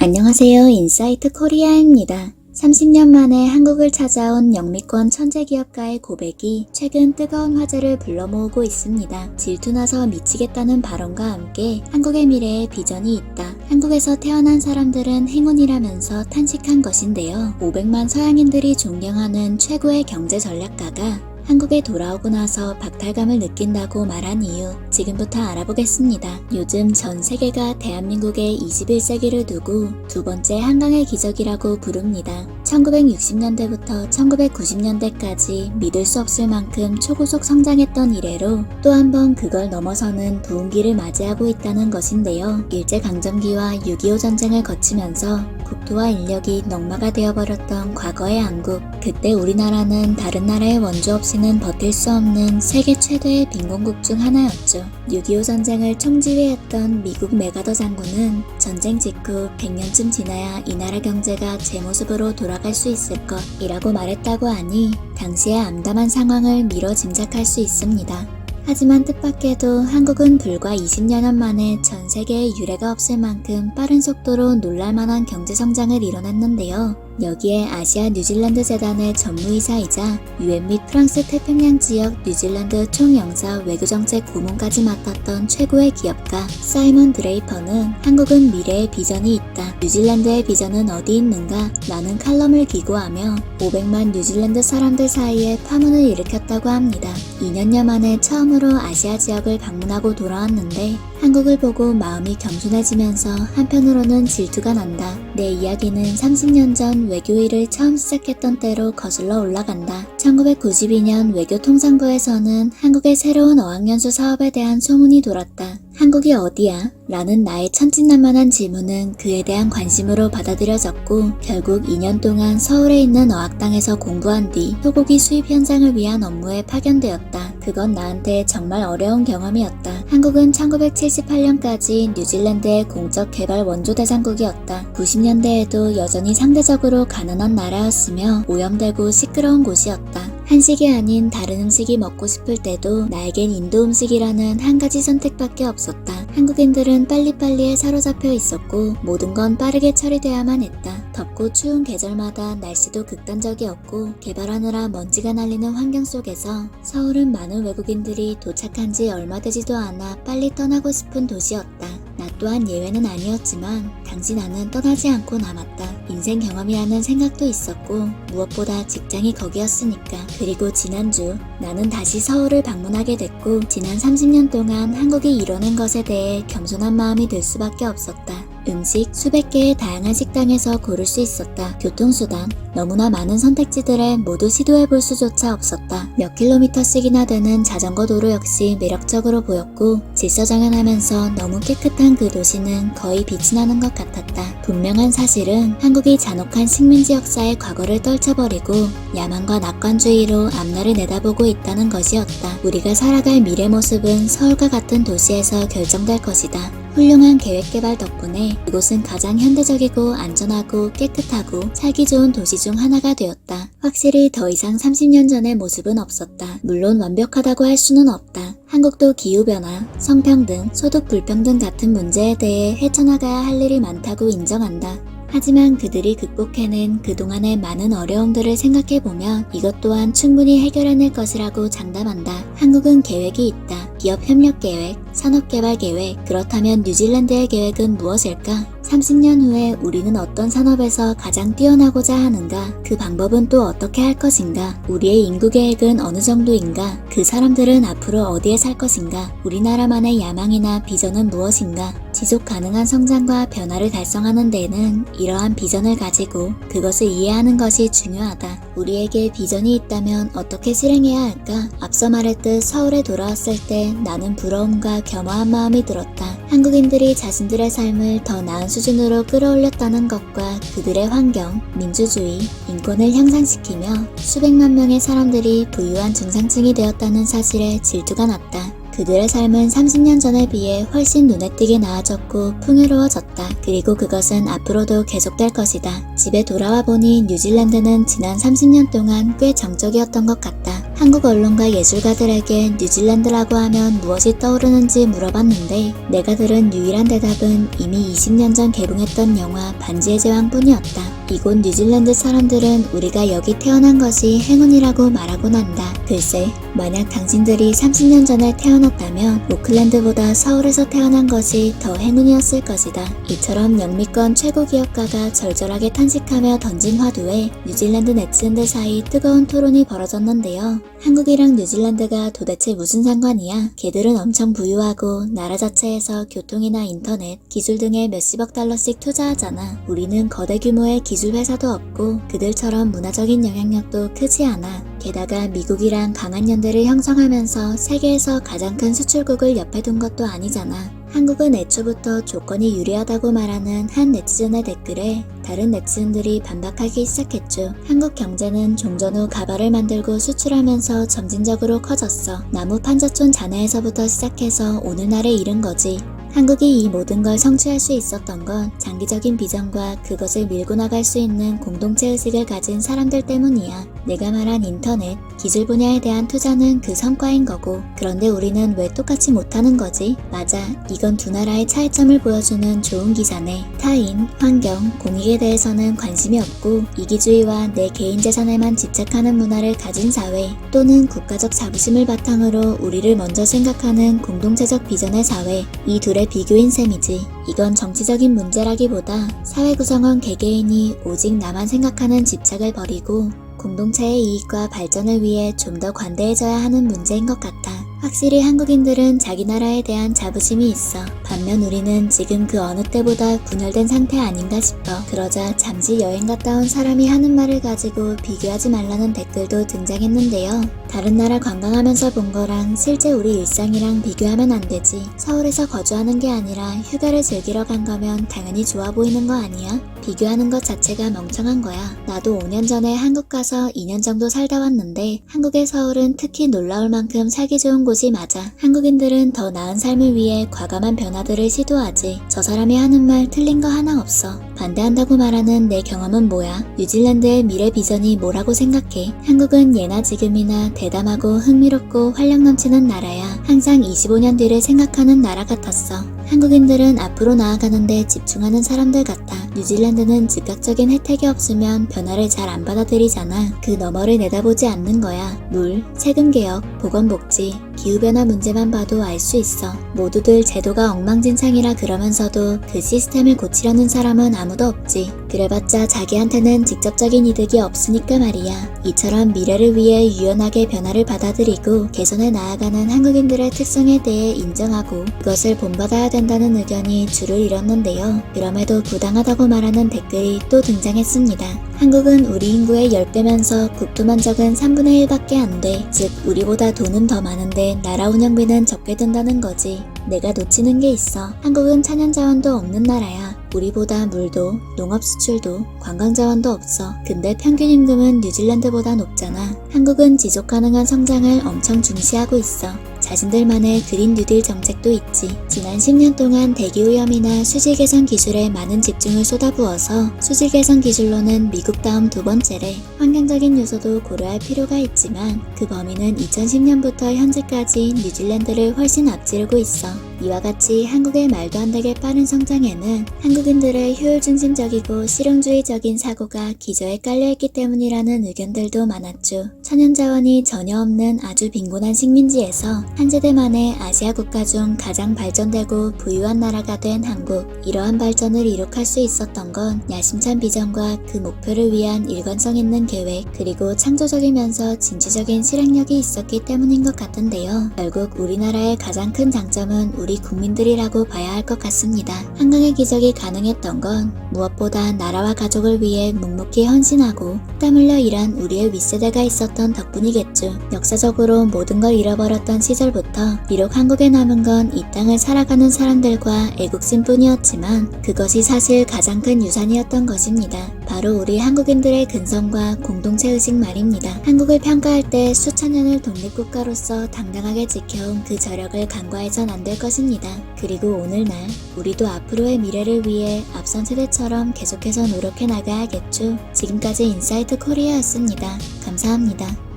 안녕하세요. 인사이트 코리아입니다. 30년 만에 한국을 찾아온 영미권 천재 기업가의 고백이 최근 뜨거운 화제를 불러 모으고 있습니다. 질투나서 미치겠다는 발언과 함께 한국의 미래에 비전이 있다. 한국에서 태어난 사람들은 행운이라면서 탄식한 것인데요. 500만 서양인들이 존경하는 최고의 경제 전략가가 한국에 돌아오고 나서 박탈감을 느낀다고 말한 이유, 지금부터 알아보겠습니다. 요즘 전 세계가 대한민국의 21세기를 두고 두 번째 한강의 기적이라고 부릅니다. 1960년대부터 1990년대까지 믿을 수 없을 만큼 초고속 성장했던 이래로 또 한 번 그걸 넘어서는 부흥기를 맞이하고 있다는 것인데요. 일제강점기와 6.25 전쟁을 거치면서 국토와 인력이 넉마가 되어버렸던 과거의 한국, 그때 우리나라는 다른 나라의 원조 없이는 버틸 수 없는 세계 최대의 빈곤국 중 하나였죠. 6.25 전쟁을 총지휘했던 미국 메가더 장군은 전쟁 직후 100년쯤 지나야 이 나라 경제가 제 모습으로 돌아갈 수 있을 것이라고 말했다고 하니 당시의 암담한 상황을 미뤄 짐작할 수 있습니다. 하지만 뜻밖에도 한국은 불과 20여년 만에 전 세계에 유례가 없을 만큼 빠른 속도로 놀랄만한 경제성장을 이뤄냈는데요. 여기에 아시아 뉴질랜드 재단의 전무이사이자 유엔 및 프랑스 태평양 지역 뉴질랜드 총영사 외교정책 고문까지 맡았던 최고의 기업가 사이먼 드레이퍼는 한국은 미래의 비전이 있다. 뉴질랜드의 비전은 어디 있는가? 라는 칼럼을 기고하며 500만 뉴질랜드 사람들 사이에 파문을 일으켰다고 합니다. 2년여 만에 처음으로 아시아 지역을 방문하고 돌아왔는데 한국을 보고 마음이 겸손해지면서 한편으로는 질투가 난다. 내 이야기는 30년 전 외교일을 처음 시작했던 때로 거슬러 올라간다. 1992년 외교통상부에서는 한국의 새로운 어학연수 사업에 대한 소문이 돌았다. 한국이 어디야? 라는 나의 천진난만한 질문은 그에 대한 관심으로 받아들여졌고 결국 2년 동안 서울에 있는 어학당에서 공부한 뒤 소고기 수입 현장을 위한 업무에 파견되었다. 그건 나한테 정말 어려운 경험이었다. 한국은 1978년까지 뉴질랜드의 공적 개발 원조 대상국이었다. 90년대에도 여전히 상대적으로 가난한 나라였으며 오염되고 시끄러운 곳이었다. 한식이 아닌 다른 음식이 먹고 싶을 때도 나에겐 인도 음식이라는 한 가지 선택밖에 없었다. 한국인들은 빨리빨리에 사로잡혀 있었고 모든 건 빠르게 처리돼야만 했다. 덥고 추운 계절마다 날씨도 극단적이었고 개발하느라 먼지가 날리는 환경 속에서 서울은 많은 외국인들이 도착한 지 얼마 되지도 않아 빨리 떠나고 싶은 도시였다. 나 또한 예외는 아니었지만 당시 나는 떠나지 않고 남았다. 인생 경험이라는 생각도 있었고 무엇보다 직장이 거기였으니까. 그리고 지난주 나는 다시 서울을 방문하게 됐고 지난 30년 동안 한국이 이뤄낸 것에 대해 겸손한 마음이 들 수밖에 없었다. 음식 수백 개의 다양한 식당에서 고를 수 있었다. 교통수단 너무나 많은 선택지들에 모두 시도해볼 수조차 없었다. 몇 킬로미터씩이나 되는 자전거 도로 역시 매력적으로 보였고 질서정연하면서 너무 깨끗한 그 도시는 거의 빛이 나는 것 같았다. 분명한 사실은 한국이 잔혹한 식민지 역사의 과거를 떨쳐버리고 야만과 낙관주의로 앞날을 내다보고 있다는 것이었다. 우리가 살아갈 미래 모습은 서울과 같은 도시에서 결정될 것이다. 훌륭한 계획개발 덕분에 이곳은 가장 현대적이고 안전하고 깨끗하고 살기 좋은 도시 중 하나가 되었다. 확실히 더 이상 30년 전의 모습은 없었다. 물론 완벽하다고 할 수는 없다. 한국도 기후변화, 성평등, 소득 불평등 같은 문제에 대해 헤쳐나가야 할 일이 많다고 인정한다. 하지만 그들이 극복해낸 그동안의 많은 어려움들을 생각해보면 이것 또한 충분히 해결해낼 것이라고 장담한다. 한국은 계획이 있다. 기업 협력 계획, 산업개발 계획, 그렇다면 뉴질랜드의 계획은 무엇일까? 30년 후에 우리는 어떤 산업에서 가장 뛰어나고자 하는가? 그 방법은 또 어떻게 할 것인가? 우리의 인구 계획은 어느 정도인가? 그 사람들은 앞으로 어디에 살 것인가? 우리나라만의 야망이나 비전은 무엇인가? 지속 가능한 성장과 변화를 달성하는 데는 이러한 비전을 가지고 그것을 이해하는 것이 중요하다. 우리에게 비전이 있다면 어떻게 실행해야 할까? 앞서 말했듯 서울에 돌아왔을 때 나는 부러움과 겸허한 마음이 들었다. 한국인들이 자신들의 삶을 더 나은 수준으로 끌어올렸다는 것과 그들의 환경, 민주주의, 인권을 향상시키며 수백만 명의 사람들이 부유한 중산층이 되었다는 사실에 질투가 났다. 그들의 삶은 30년 전에 비해 훨씬 눈에 띄게 나아졌고 풍요로워졌다. 그리고 그것은 앞으로도 계속될 것이다. 집에 돌아와 보니 뉴질랜드는 지난 30년 동안 꽤 정적이었던 것 같다. 한국 언론과 예술가들에게 뉴질랜드라고 하면 무엇이 떠오르는지 물어봤는데 내가 들은 유일한 대답은 이미 20년 전 개봉했던 영화 반지의 제왕뿐이었다. 이곳 뉴질랜드 사람들은 우리가 여기 태어난 것이 행운이라고 말하곤 한다. 글쎄, 만약 당신들이 30년 전에 태어났다면 오클랜드보다 서울에서 태어난 것이 더 행운이었을 것이다. 이처럼 영미권 최고 기업가가 절절하게 탄식하며 던진 화두에 뉴질랜드 네티즌들 사이 뜨거운 토론이 벌어졌는데요. 한국이랑 뉴질랜드가 도대체 무슨 상관이야? 걔들은 엄청 부유하고 나라 자체에서 교통이나 인터넷, 기술 등에 몇십억 달러씩 투자하잖아. 우리는 거대 규모의 기술 회사도 없고 그들처럼 문화적인 영향력도 크지 않아. 게다가 미국이랑 강한 연대를 형성하면서 세계에서 가장 큰 수출국을 옆에 둔 것도 아니잖아. 한국은 애초부터 조건이 유리하다고 말하는 한 네티즌의 댓글에 다른 네티즌들이 반박하기 시작했죠. 한국 경제는 종전 후 가발을 만들고 수출하면서 점진적으로 커졌어. 나무 판자촌 잔해에서부터 시작해서 오늘날에 이른 거지. 한국이 이 모든 걸 성취할 수 있었던 건 장기적인 비전과 그것을 밀고 나갈 수 있는 공동체 의식을 가진 사람들 때문이야. 내가 말한 인터넷, 기술 분야에 대한 투자는 그 성과인 거고 그런데 우리는 왜 똑같이 못하는 거지? 맞아, 이건 두 나라의 차이점을 보여주는 좋은 기사네. 타인, 환경, 공익에 대해서는 관심이 없고 이기주의와 내 개인 재산에만 집착하는 문화를 가진 사회 또는 국가적 자부심을 바탕으로 우리를 먼저 생각하는 공동체적 비전의 사회, 이 둘의 비교인 셈이지. 이건 정치적인 문제라기보다 사회 구성원 개개인이 오직 나만 생각하는 집착을 버리고 공동체의 이익과 발전을 위해 좀 더 관대해져야 하는 문제인 것 같아. 확실히 한국인들은 자기 나라에 대한 자부심이 있어. 반면 우리는 지금 그 어느 때보다 분열된 상태 아닌가 싶어. 그러자 잠시 여행 갔다 온 사람이 하는 말을 가지고 비교하지 말라는 댓글도 등장했는데요. 다른 나라 관광하면서 본 거랑 실제 우리 일상이랑 비교하면 안 되지. 서울에서 거주하는 게 아니라 휴가를 즐기러 간 거면 당연히 좋아 보이는 거 아니야? 비교하는 것 자체가 멍청한 거야. 나도 5년 전에 한국 가서 2년 정도 살다 왔는데 한국의 서울은 특히 놀라울 만큼 살기 좋은 곳이 맞아. 한국인들은 더 나은 삶을 위해 과감한 변화들을 시도하지. 저 사람이 하는 말 틀린 거 하나 없어. 반대한다고 말하는 내 경험은 뭐야? 뉴질랜드의 미래 비전이 뭐라고 생각해? 한국은 예나 지금이나 대담하고 흥미롭고 활력 넘치는 나라야. 항상 25년 뒤를 생각하는 나라 같았어. 한국인들은 앞으로 나아가는데 집중하는 사람들 같아. 뉴질랜드는 즉각적인 혜택이 없으면 변화를 잘 안 받아들이잖아. 그 너머를 내다보지 않는 거야. 물, 세금 개혁, 보건복지, 기후변화 문제만 봐도 알 수 있어. 모두들 제도가 엉망진창이라 그러면서도 그 시스템을 고치려는 사람은 아무도 없지. 그래봤자 자기한테는 직접적인 이득이 없으니까 말이야. 이처럼 미래를 위해 유연하게 변화를 받아들이고 개선해 나아가는 한국인들의 특성에 대해 인정하고 그것을 본받아야 된다는 의견이 줄을 이뤘는데요. 그럼에도 부당하다고 말하는 댓글이 또 등장했습니다. 한국은 우리 인구의 10배면서 국토 면적은 3분의 1밖에 안 돼. 즉 우리보다 돈은 더 많은데 나라 운영비는 적게 든다는 거지. 내가 놓치는 게 있어. 한국은 천연자원도 없는 나라야. 우리보다 물도, 농업 수출도, 관광자원도 없어. 근데 평균 임금은 뉴질랜드보다 높잖아. 한국은 지속가능한 성장을 엄청 중시하고 있어. 자신들만의 그린 뉴딜 정책도 있지. 지난 10년 동안 대기오염이나 수질 개선 기술에 많은 집중을 쏟아부어서 수질 개선 기술로는 미국 다음 두 번째래. 환경적인 요소도 고려할 필요가 있지만 그 범위는 2010년부터 현재까지 뉴질랜드를 훨씬 앞지르고 있어. 이와 같이 한국의 말도 안 되게 빠른 성장에는 한국인들의 효율 중심적이고 실용주의적인 사고가 기저에 깔려있기 때문이라는 의견들도 많았죠. 천연자원이 전혀 없는 아주 빈곤한 식민지에서 한 세대 만에 아시아 국가 중 가장 발전되고 부유한 나라가 된 한국. 이러한 발전을 이룩할 수 있었던 건 야심찬 비전과 그 목표를 위한 일관성 있는 계획 그리고 창조적이면서 진취적인 실행력이 있었기 때문인 것 같은데요. 결국 우리나라의 가장 큰 장점은 우리 국민들이라고 봐야 할 것 같습니다. 한강의 기적이 가능했던 건 무엇보다 나라와 가족을 위해 묵묵히 헌신하고 땀 흘려 일한 우리의 윗세대가 있었던 덕분이겠죠. 역사적으로 모든 걸 잃어버렸던 시절부터 비록 한국에 남은 건 이 땅을 살아가는 사람들과 애국심뿐이었지만 그것이 사실 가장 큰 유산이었던 것입니다. 바로 우리 한국인들의 근성과 공동체 의식 말입니다. 한국을 평가할 때 수천 년을 독립국가로서 당당하게 지켜온 그 저력을 간과해선 안 될 것입니다. 그리고 오늘날 우리도 앞으로의 미래를 위해 앞선 세대처럼 계속해서 노력해 나가야겠죠. 지금까지 인사이트 코리아였습니다. 감사합니다.